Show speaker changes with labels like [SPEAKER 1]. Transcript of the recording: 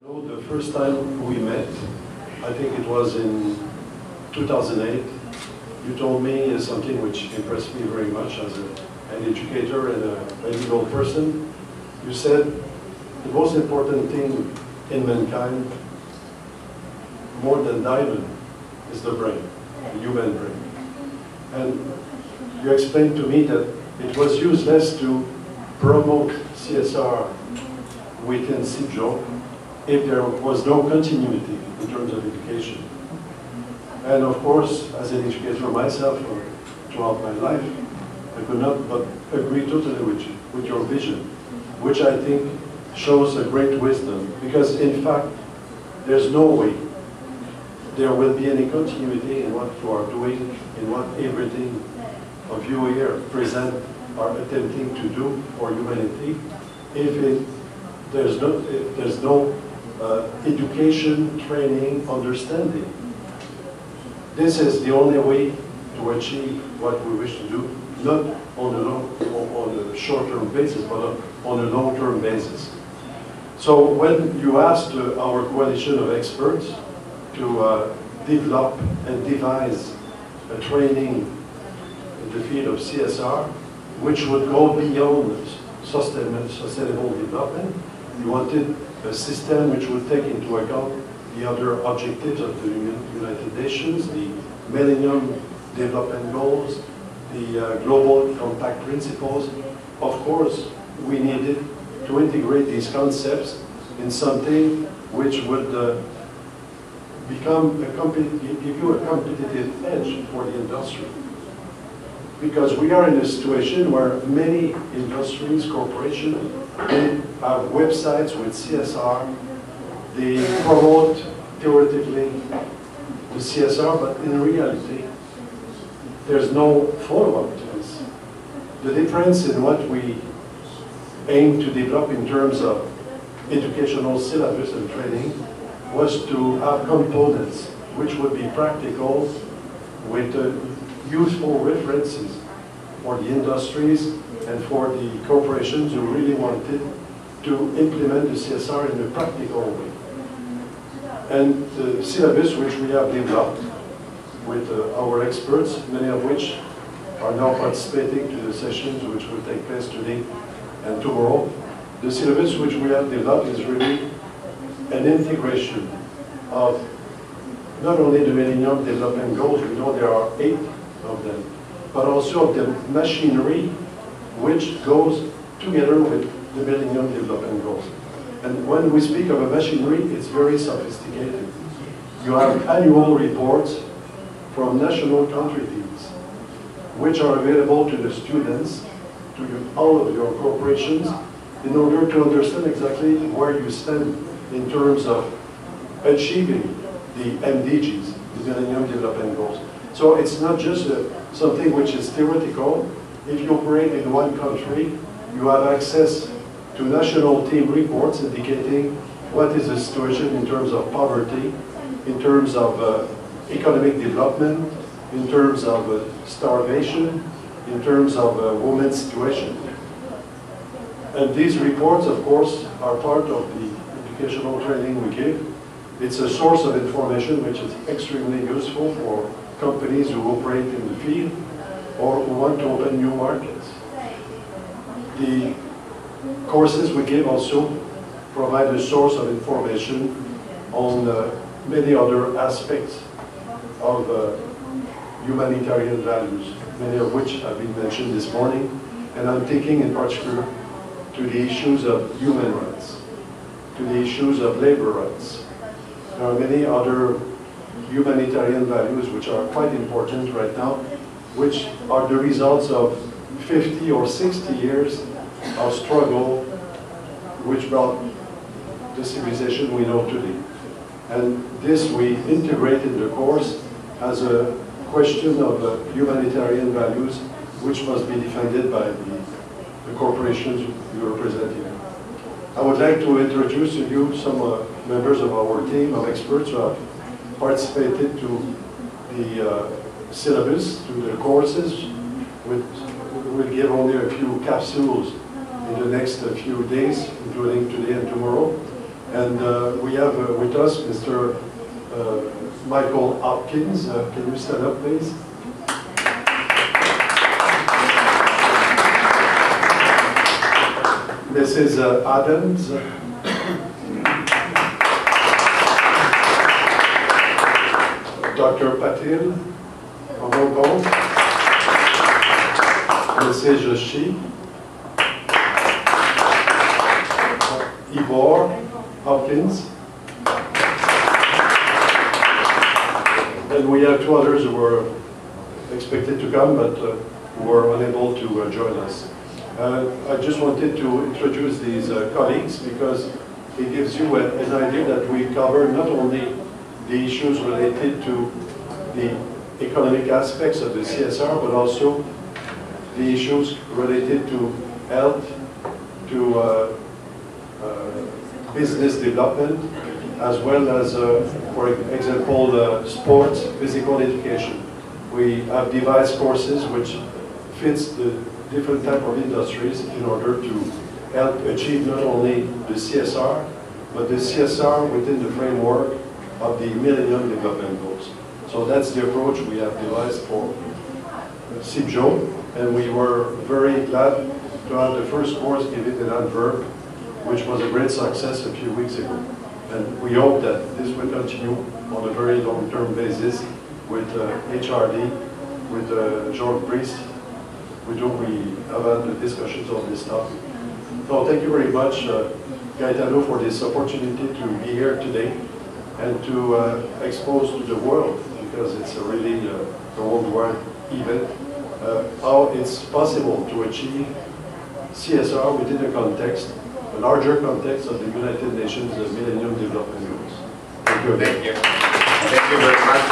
[SPEAKER 1] The first time we met, I think it was in 2008, you told me something which impressed me very much as an educator and a legal person. You said the most important thing in mankind, more than diamond, is the brain, the human brain. And you explained to me that it was useless to promote CSR within CIBJO if there was no continuity in terms of education. And of course, as an educator myself throughout my life, I could not but agree totally with your vision, which I think shows a great wisdom, because in fact, there's no way there will be any continuity in what you are doing, in what everything of you here present are attempting to do for humanity, if there's no education, training, understanding. This is the only way to achieve what we wish to do, not on a short-term basis, but on a long-term basis. So when you asked our coalition of experts to develop and devise a training in the field of CSR, which would go beyond sustainable development, you wanted a system which would take into account the other objectives of the United Nations, the Millennium Development Goals, the Global Compact Principles. Of course, we needed to integrate these concepts in something which would give you a competitive edge for the industry. Because we are in a situation where many industries, corporations, they have websites with CSR. They promote theoretically the CSR, but in reality, there's no follow-up to this. The difference in what we aim to develop in terms of educational syllabus and training was to have components which would be practical with useful references for the industries and for the corporations who really wanted to implement the CSR in a practical way. And the syllabus which we have developed with our experts, many of which are now participating to the sessions which will take place today and tomorrow, the syllabus which we have developed is really an integration of not only the Millennium Development Goals, we know there are 8 of them, but also of the machinery which goes together with the Millennium Development Goals. And when we speak of a machinery, it's very sophisticated. You have annual reports from national country teams, which are available to the students, to all of your corporations, in order to understand exactly where you stand in terms of achieving the MDGs, the Millennium Development Goals. So it's not just something which is theoretical. If you operate in one country, you have access to national team reports indicating what is the situation in terms of poverty, in terms of economic development, in terms of starvation, in terms of women's situation. And these reports, of course, are part of the educational training we give. It's a source of information which is extremely useful for companies who operate in the field or who want to open new markets. The courses we give also provide a source of information on many other aspects of humanitarian values, many of which have been mentioned this morning, and I'm thinking in particular to the issues of human rights, to the issues of labor rights. There are many other humanitarian values which are quite important right now, which are the results of 50 or 60 years of struggle which brought the civilization we know today. And this we integrate in the course as a question of humanitarian values which must be defended by the corporations you represent here. I would like to introduce to you some members of our team of experts who have participated to the syllabus, to the courses. We'll give only a few capsules in the next few days, including today and tomorrow. And we have with us Mr. Michael Hopkins. Can you stand up, please? Mrs. Adams. Dr. Patil from Hong Kong. Mrs. Joshi. Ivor Hopkins. And we have two others who were expected to come, but who were unable to join us. I just wanted to introduce these colleagues because it gives you an idea that we cover not only the issues related to the economic aspects of the CSR, but also the issues related to health, to business development, as well as, for example, sports, physical education. We have devised courses which fits the different type of industries in order to help achieve not only the CSR, but the CSR within the framework of the Millennium Development Goals. So that's the approach we have devised for CIBJO, and we were very glad to have the first course given in Antwerp, which was a great success a few weeks ago. And we hope that this will continue on a very long-term basis with HRD, with George Priest, with whom we have had discussions on this topic. So thank you very much, Gaetano, for this opportunity to be here today and to expose to the world, because it's a really a worldwide event, how it's possible to achieve CSR within a context, a larger context of the United Nations Millennium Development Goals. Thank you.
[SPEAKER 2] Thank you. Thank you very much.